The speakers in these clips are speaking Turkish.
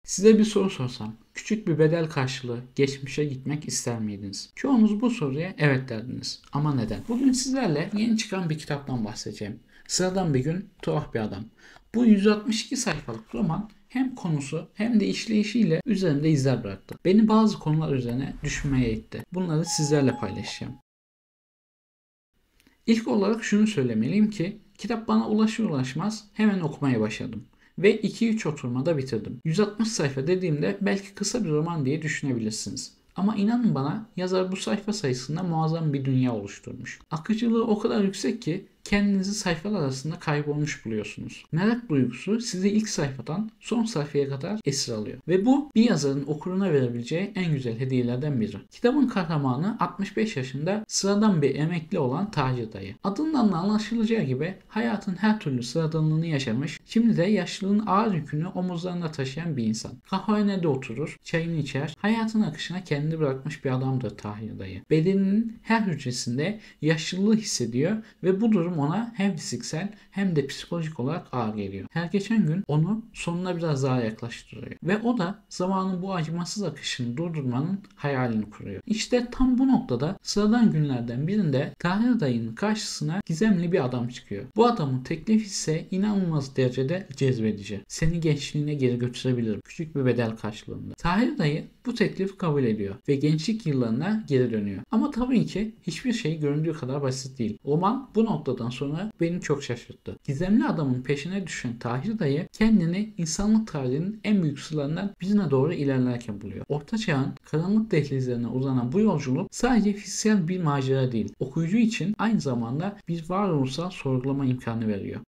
Size bir soru sorsam, küçük bir bedel karşılığı geçmişe gitmek ister miydiniz? Çoğunuz bu soruya evet derdiniz. Ama neden? Bugün sizlerle yeni çıkan bir kitaptan bahsedeceğim. Sıradan bir gün, tuhaf bir adam. Bu 162 sayfalık roman hem konusu hem de işleyişiyle üzerimde izler bıraktı. Beni bazı konular üzerine düşünmeye itti. Bunları sizlerle paylaşacağım. İlk olarak şunu söylemeliyim ki kitap bana ulaşır ulaşmaz hemen okumaya başladım. Ve 2-3 oturmada bitirdim. 160 sayfa dediğimde belki kısa bir roman diye düşünebilirsiniz. Ama inanın bana yazar bu sayfa sayısında muazzam bir dünya oluşturmuş. Akıcılığı o kadar yüksek ki kendinizi sayfalar arasında kaybolmuş buluyorsunuz. Merak duygusu sizi ilk sayfadan son sayfaya kadar esir alıyor. Ve bu bir yazarın okuruna verebileceği en güzel hediyelerden biri. Kitabın kahramanı 65 yaşında sıradan bir emekli olan Tahir dayı. Adından da anlaşılacağı gibi hayatın her türlü sıradanlığını yaşamış, şimdi de yaşlılığın ağır yükünü omuzlarında taşıyan bir insan. Kahvehanede oturur, çayını içer, hayatın akışına kendini bırakmış bir adamdır Tahir dayı. Bedeninin her hücresinde yaşlılığı hissediyor ve bu durum ona hem fiziksel hem de psikolojik olarak ağır geliyor. Her geçen gün onu sonuna biraz daha yaklaştırıyor. Ve o da zamanın bu acımasız akışını durdurmanın hayalini kuruyor. İşte tam bu noktada sıradan günlerden birinde Tahir dayının karşısına gizemli bir adam çıkıyor. Bu adamın teklifi ise inanılmaz derecede cezbedici. Seni gençliğine geri götürebilirim. Küçük bir bedel karşılığında. Tahir dayı bu teklifi kabul ediyor ve gençlik yıllarına geri dönüyor. Ama tabii ki hiçbir şey göründüğü kadar basit değil. Roman bu noktadan sonra beni çok şaşırttı. Gizemli adamın peşine düşen Tahir dayı kendini insanlık tarihinin en büyük sırlarından birine doğru ilerlerken buluyor. Orta çağın karanlık dehlizlerine uzanan bu yolculuk sadece fiziksel bir macera değil, okuyucu için aynı zamanda bir varoluşsal sorgulama imkanı veriyor.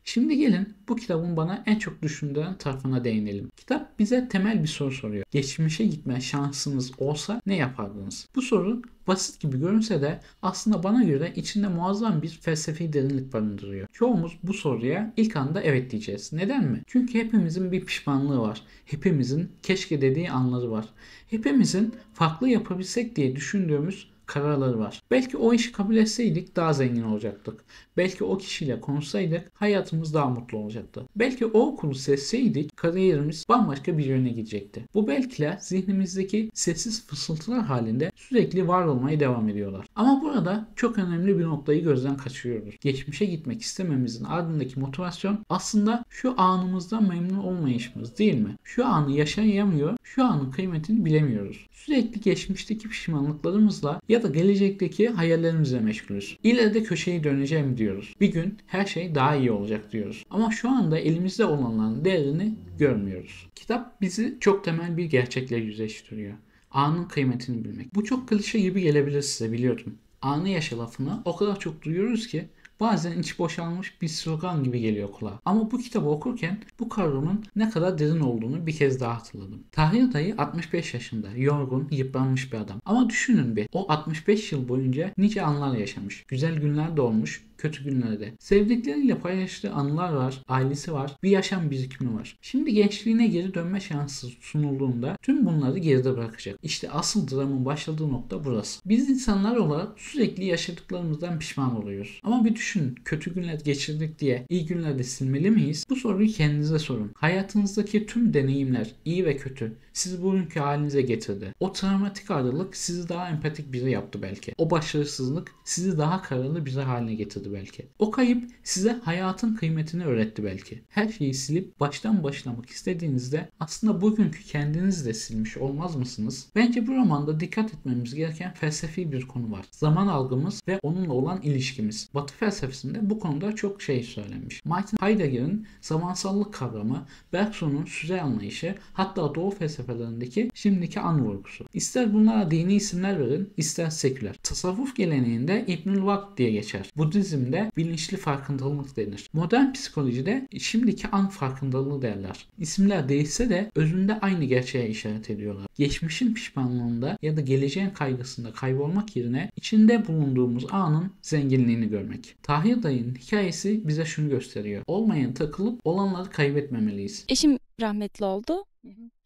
Şimdi gelin bu kitabın bana en çok düşündüren tarafına değinelim. Kitap bize temel bir soru soruyor. Geçmişe gitme şansınız olsa ne yapardınız? Bu soru basit gibi görünse de aslında bana göre içinde muazzam bir felsefi derinlik barındırıyor. Çoğumuz bu soruya ilk anda evet diyeceğiz. Neden mi? Çünkü hepimizin bir pişmanlığı var. Hepimizin keşke dediği anları var. Hepimizin farklı yapabilsek diye düşündüğümüz kararları var. Belki o işi kabul etseydik daha zengin olacaktık. Belki o kişiyle konuşsaydık hayatımız daha mutlu olacaktı. Belki o okulu seçseydik kariyerimiz bambaşka bir yöne gidecekti. Bu belkiler zihnimizdeki sessiz fısıltılar halinde sürekli var olmaya devam ediyorlar. Ama burada çok önemli bir noktayı gözden kaçırıyoruz. Geçmişe gitmek istememizin ardındaki motivasyon aslında şu anımızdan memnun olmayışımız değil mi? Şu anı yaşayamıyor, şu anın kıymetini bilemiyoruz. Sürekli geçmişteki pişmanlıklarımızla ya da gelecekteki hayallerimizle meşgulüz. İleride köşeyi döneceğim diyoruz. Bir gün her şey daha iyi olacak diyoruz. Ama şu anda elimizde olanların değerini görmüyoruz. Kitap bizi çok temel bir gerçekle yüzleştiriyor. Anın kıymetini bilmek. Bu çok klişe gibi gelebilir size biliyorum. Anı yaşa lafını o kadar çok duyuyoruz ki bazen içi boşalmış bir slogan gibi geliyor kulağa. Ama bu kitabı okurken bu kavramın ne kadar derin olduğunu bir kez daha hatırladım. Tahir dayı 65 yaşında, yorgun, yıpranmış bir adam. Ama düşünün bir, o 65 yıl boyunca nice anlar yaşamış. Güzel günler de olmuş, kötü günlerde. Sevdikleriyle paylaştığı anılar var, ailesi var, bir yaşam birikimi var. Şimdi gençliğine geri dönme şansı sunulduğunda tüm bunları geride bırakacak. İşte asıl dramın başladığı nokta burası. Biz insanlar olarak sürekli yaşadıklarımızdan pişman oluyoruz. Ama bir düşünün, kötü günler geçirdik diye iyi günlerde silmeli miyiz? Bu soruyu kendinize sorun. Hayatınızdaki tüm deneyimler, iyi ve kötü, sizi bugünkü halinize getirdi. O travmatik ayrılık sizi daha empatik biri yaptı belki. O başarısızlık sizi daha kararlı biri haline getirdi belki. O kayıp size hayatın kıymetini öğretti belki. Her şeyi silip baştan başlamak istediğinizde aslında bugünkü kendinizi de silmiş olmaz mısınız? Bence bu romanda dikkat etmemiz gereken felsefi bir konu var. Zaman algımız ve onunla olan ilişkimiz. Batı felsefesinde bu konuda çok şey söylenmiş. Martin Heidegger'in zamansallık kavramı, Bergson'un süre anlayışı, hatta Doğu felsefelerindeki şimdiki an vurgusu. İster bunlara dini isimler verin, ister seküler. Tasavvuf geleneğinde İbnül Vakt diye geçer. Budizm'de bilinçli farkındalık denir. Modern psikolojide şimdiki an farkındalığı derler. İsimler değişse de özünde aynı gerçeğe işaret ediyorlar. Geçmişin pişmanlığında ya da geleceğin kaygısında kaybolmak yerine içinde bulunduğumuz anın zenginliğini görmek. Tahir dayının hikayesi bize şunu gösteriyor. Olmayan takılıp olanları kaybetmemeliyiz. Eşim rahmetli oldu.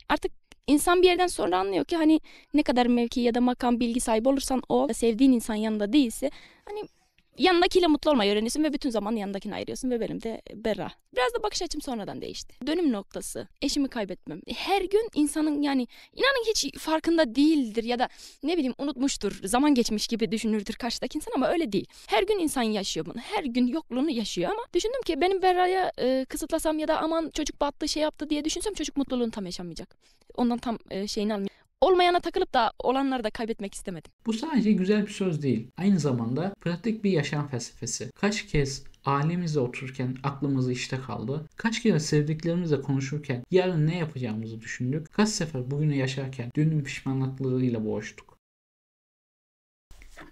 Artık insan bir yerden sonra anlıyor ki hani ne kadar mevki ya da makam bilgi sahibi olursan ol, sevdiğin insan yanında değilse hani yanındakiyle mutlu olmayı öğreniyorsun ve bütün zaman yanındakini ayırıyorsun ve benim de Berra. Biraz da bakış açım sonradan değişti. Dönüm noktası, eşimi kaybetmem. Her gün insanın yani inanın hiç farkında değildir ya da ne bileyim unutmuştur, zaman geçmiş gibi düşünürdür karşıdaki insan ama öyle değil. Her gün insan yaşıyor bunu. Her gün yokluğunu yaşıyor ama düşündüm ki benim Berra'ya kısıtlasam ya da aman çocuk battı şey yaptı diye düşünsem çocuk mutluluğunu tam yaşamayacak. Ondan tam şeyini almayacak. Olmayana takılıp da olanları da kaybetmek istemedim. Bu sadece güzel bir söz değil. Aynı zamanda pratik bir yaşam felsefesi. Kaç kez ailemizle otururken aklımız işte kaldı. Kaç kere sevdiklerimizle konuşurken yarın ne yapacağımızı düşündük. Kaç sefer bugünü yaşarken dünün pişmanlıklarıyla boğuştuk.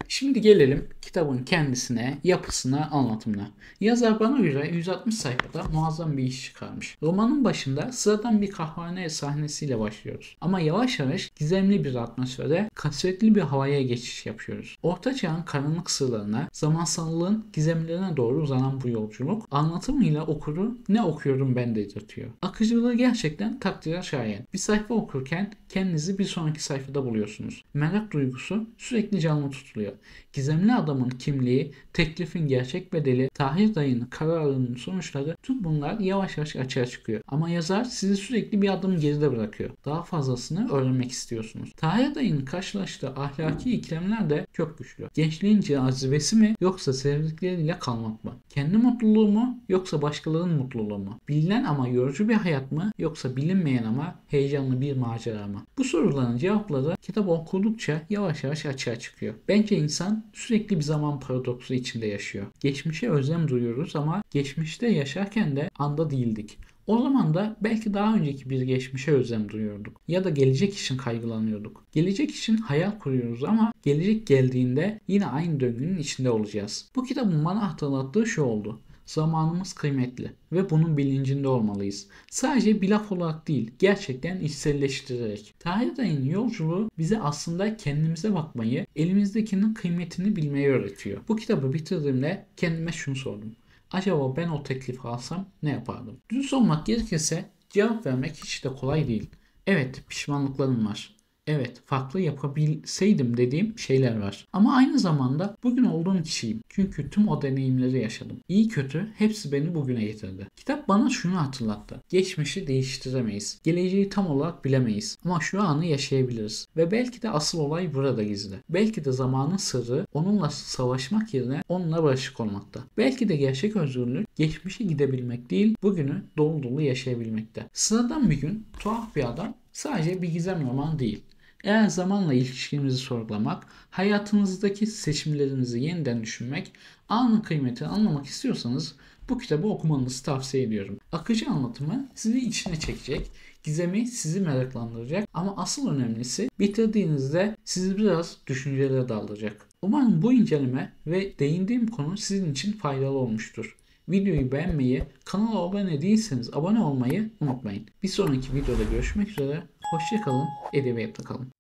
Şimdi gelelim kitabın kendisine, yapısına, anlatımına. Yazar bana göre 160 sayfada muazzam bir iş çıkarmış. Romanın başında sıradan bir kahvehane sahnesiyle başlıyoruz. Ama yavaş yavaş gizemli bir atmosfere, kasvetli bir havaya geçiş yapıyoruz. Orta çağın karanlık sırlarına, zamansallığın gizemlerine doğru uzanan bu yolculuk, anlatımıyla okuru ne okuyorum ben dedirtiyor. Akıcılığı gerçekten takdire şayan. Bir sayfa okurken kendinizi bir sonraki sayfada buluyorsunuz. Merak duygusu sürekli canlı tutuluyor. Gizemli adamın kimliği, teklifin gerçek bedeli, Tahir dayının kararının sonuçları tüm bunlar yavaş yavaş açığa çıkıyor. Ama yazar sizi sürekli bir adım geride bırakıyor. Daha fazlasını öğrenmek istiyorsunuz. Tahir dayının karşılaştığı ahlaki ikilemler de çok güçlü. Gençliğin cazibesi mi yoksa sevdikleriyle kalmak mı? Kendi mutluluğu mu yoksa başkalarının mutluluğu mu? Bilinen ama yorucu bir hayat mı yoksa bilinmeyen ama heyecanlı bir macera mı? Bu soruların cevapları kitabı okudukça yavaş yavaş açığa çıkıyor. Bence insan sürekli bir zaman paradoksu içinde yaşıyor. Geçmişe özlem duyuyoruz ama geçmişte yaşarken de anda değildik. O zaman da belki daha önceki bir geçmişe özlem duyuyorduk. Ya da gelecek için kaygılanıyorduk. Gelecek için hayal kuruyoruz ama gelecek geldiğinde yine aynı döngünün içinde olacağız. Bu kitabın bana hatırlattığı şu oldu. Zamanımız kıymetli ve bunun bilincinde olmalıyız. Sadece bir laf olarak değil, gerçekten içselleştirerek. Tahir dayının yolculuğu bize aslında kendimize bakmayı, elimizdekinin kıymetini bilmeyi öğretiyor. Bu kitabı bitirdiğimde kendime şunu sordum. Acaba ben o teklifi alsam ne yapardım? Dürüst olmak gerekirse cevap vermek hiç de kolay değil. Evet, pişmanlıklarım var. Evet, farklı yapabilseydim dediğim şeyler var. Ama aynı zamanda bugün olduğum kişiyim. Çünkü tüm o deneyimleri yaşadım. İyi kötü hepsi beni bugüne getirdi. Kitap bana şunu hatırlattı. Geçmişi değiştiremeyiz. Geleceği tam olarak bilemeyiz. Ama şu anı yaşayabiliriz. Ve belki de asıl olay burada gizli. Belki de zamanın sırrı onunla savaşmak yerine onunla barışık olmakta. Belki de gerçek özgürlük geçmişe gidebilmek değil, bugünü dolu dolu yaşayabilmekte. Sıradan bir gün tuhaf bir adam sadece bir gizem roman değil. Eğer zamanla ilişkinizi sorgulamak, hayatınızdaki seçimlerinizi yeniden düşünmek, anın kıymetini anlamak istiyorsanız bu kitabı okumanızı tavsiye ediyorum. Akıcı anlatımı sizi içine çekecek, gizemi sizi meraklandıracak ama asıl önemlisi bitirdiğinizde sizi biraz düşüncelere daldıracak. Umarım bu inceleme ve değindiğim konu sizin için faydalı olmuştur. Videoyu beğenmeyi, kanala abone değilseniz abone olmayı unutmayın. Bir sonraki videoda görüşmek üzere. Hoşça kalın, edebiyatta kalın.